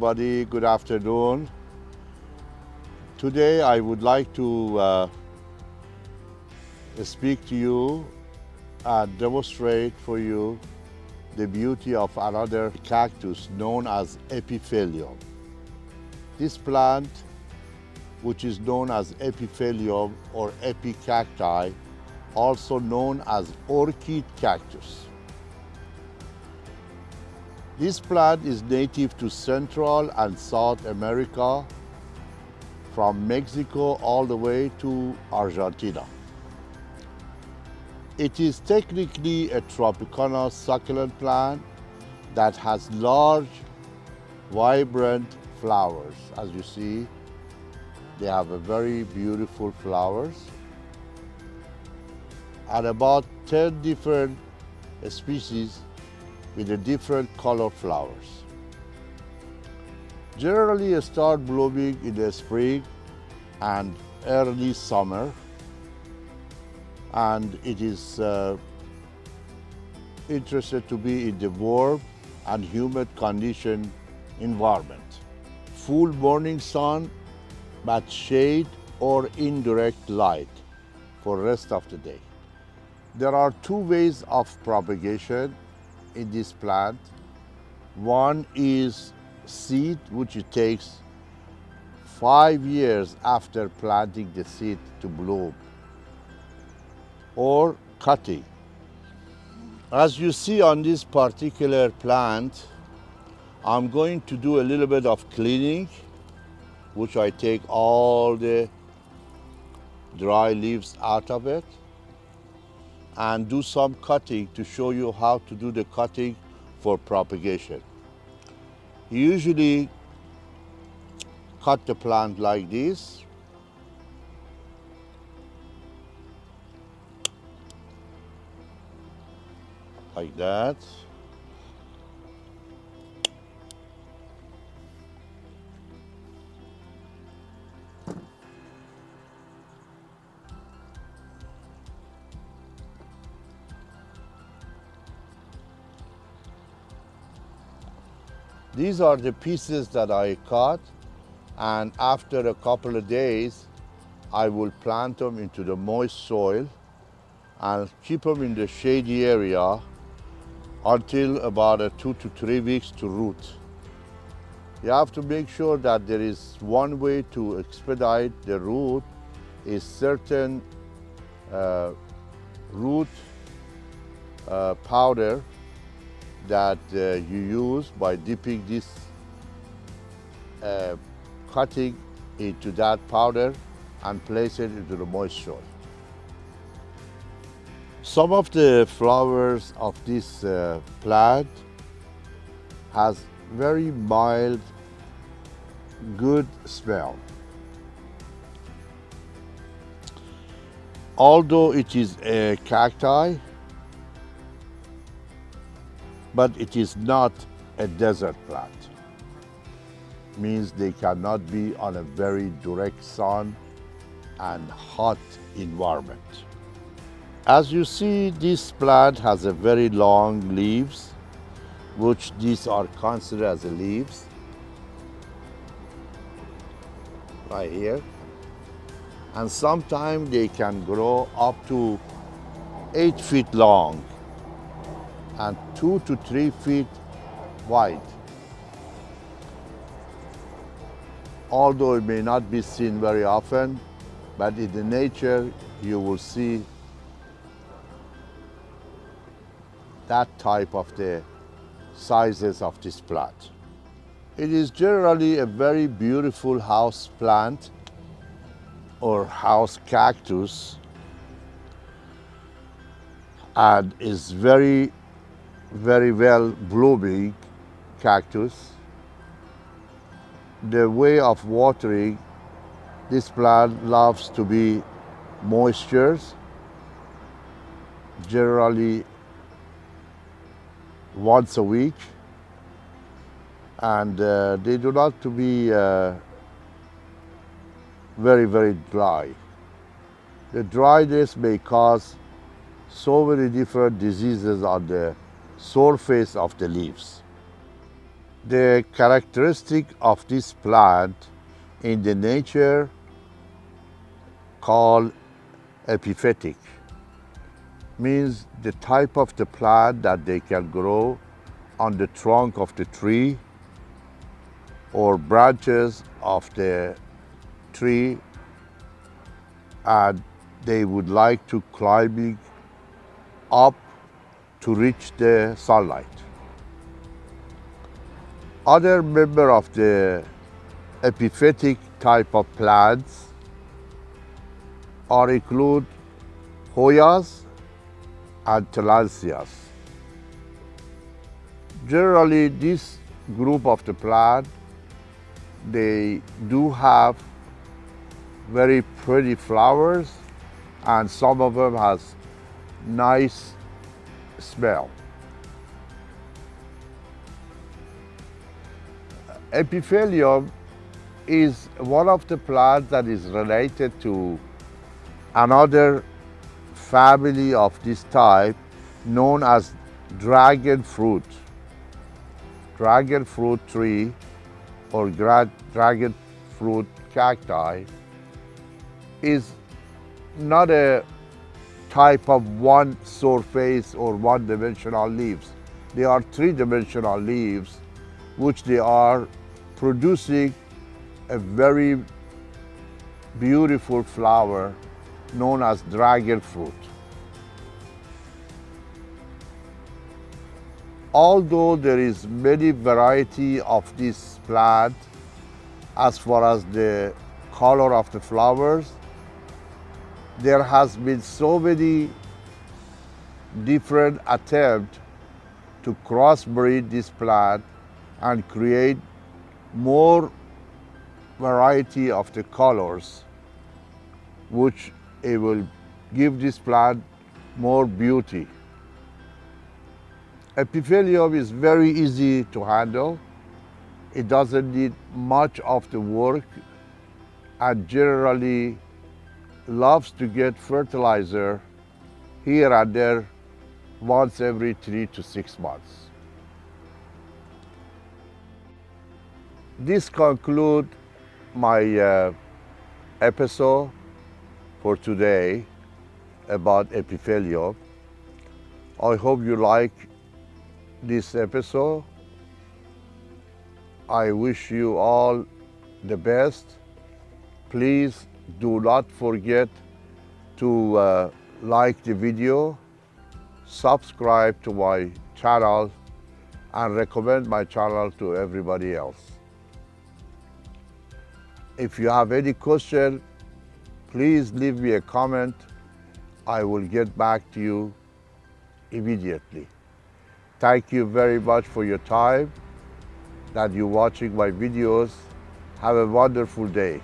everybody. Good afternoon. Today I would like to speak to you and demonstrate for you the beauty of another cactus known as Epiphyllum. This plant, which is known as Epiphyllum or epicacti, also known as orchid cactus. This plant is native to Central and South America, from Mexico all the way to Argentina. It is technically a Tropicana succulent plant that has large, vibrant flowers. As you see, they have a very beautiful flowers, and about 10 different species with a different color flowers. Generally start blooming in the spring and early summer, and it is interested to be in the warm and humid condition environment. Full morning sun, but shade or indirect light for rest of the day. There are two ways of propagation in this plant. One is seed, which it takes 5 years after planting the seed to bloom, or cutting. As you see on this particular plant, I'm going to do a little bit of cleaning, which I take all the dry leaves out of it, and do some cutting to show you how to do the cutting for propagation. You usually cut the plant like this. Like that. These are the pieces that I cut, and after a couple of days, I will plant them into the moist soil and keep them in the shady area until about 2 to 3 weeks to root. You have to make sure that there is one way to expedite the root is certain root powder that you use by dipping this cutting into that powder and place it into the moist soil. Some of the flowers of this plant has very mild, good smell. Although it is a cacti, but it is not a desert plant. Means they cannot be on a very direct sun and hot environment. As you see, this plant has a very long leaves, which these are considered as the leaves, right here. And sometimes they can grow up to 8 feet long and 2 to 3 feet wide. Although it may not be seen very often, but in the nature you will see that type of the sizes of this plant. It is generally a very beautiful house plant or house cactus, and is very well blooming cactus. The way of watering, this plant loves to be moistures, generally once a week, and they do not to be very dry. The dryness may cause so many different diseases on the surface of the leaves. The characteristic of this plant in the nature called epiphytic means the type of the plant that they can grow on the trunk of the tree or branches of the tree, and they would like to climbing up to reach the sunlight. Other member of the epiphytic type of plants are include Hoyas and Tillandsias. Generally, this group of the plant, they do have very pretty flowers, and some of them has nice smell. Epiphyllum is one of the plants that is related to another family of this type known as dragon fruit. Dragon fruit tree or dragon fruit cacti is not a type of one surface or one-dimensional leaves. They are three-dimensional leaves, which they are producing a very beautiful flower known as dragon fruit. Although there is many variety of this plant as far as the color of the flowers, there has been so many different attempts to crossbreed this plant and create more variety of the colors, which it will give this plant more beauty. Epiphyllum is very easy to handle. It doesn't need much of the work and generally loves to get fertilizer here and there once every 3 to 6 months. This concludes my episode for today about Epiphyllum. I hope you like this episode. I wish you all the best. Please do not forget to like the video, subscribe to my channel, and recommend my channel to everybody else. If you have any question, please leave me a comment. I will get back to you immediately. Thank you very much for your time that you're watching my videos. Have a wonderful day.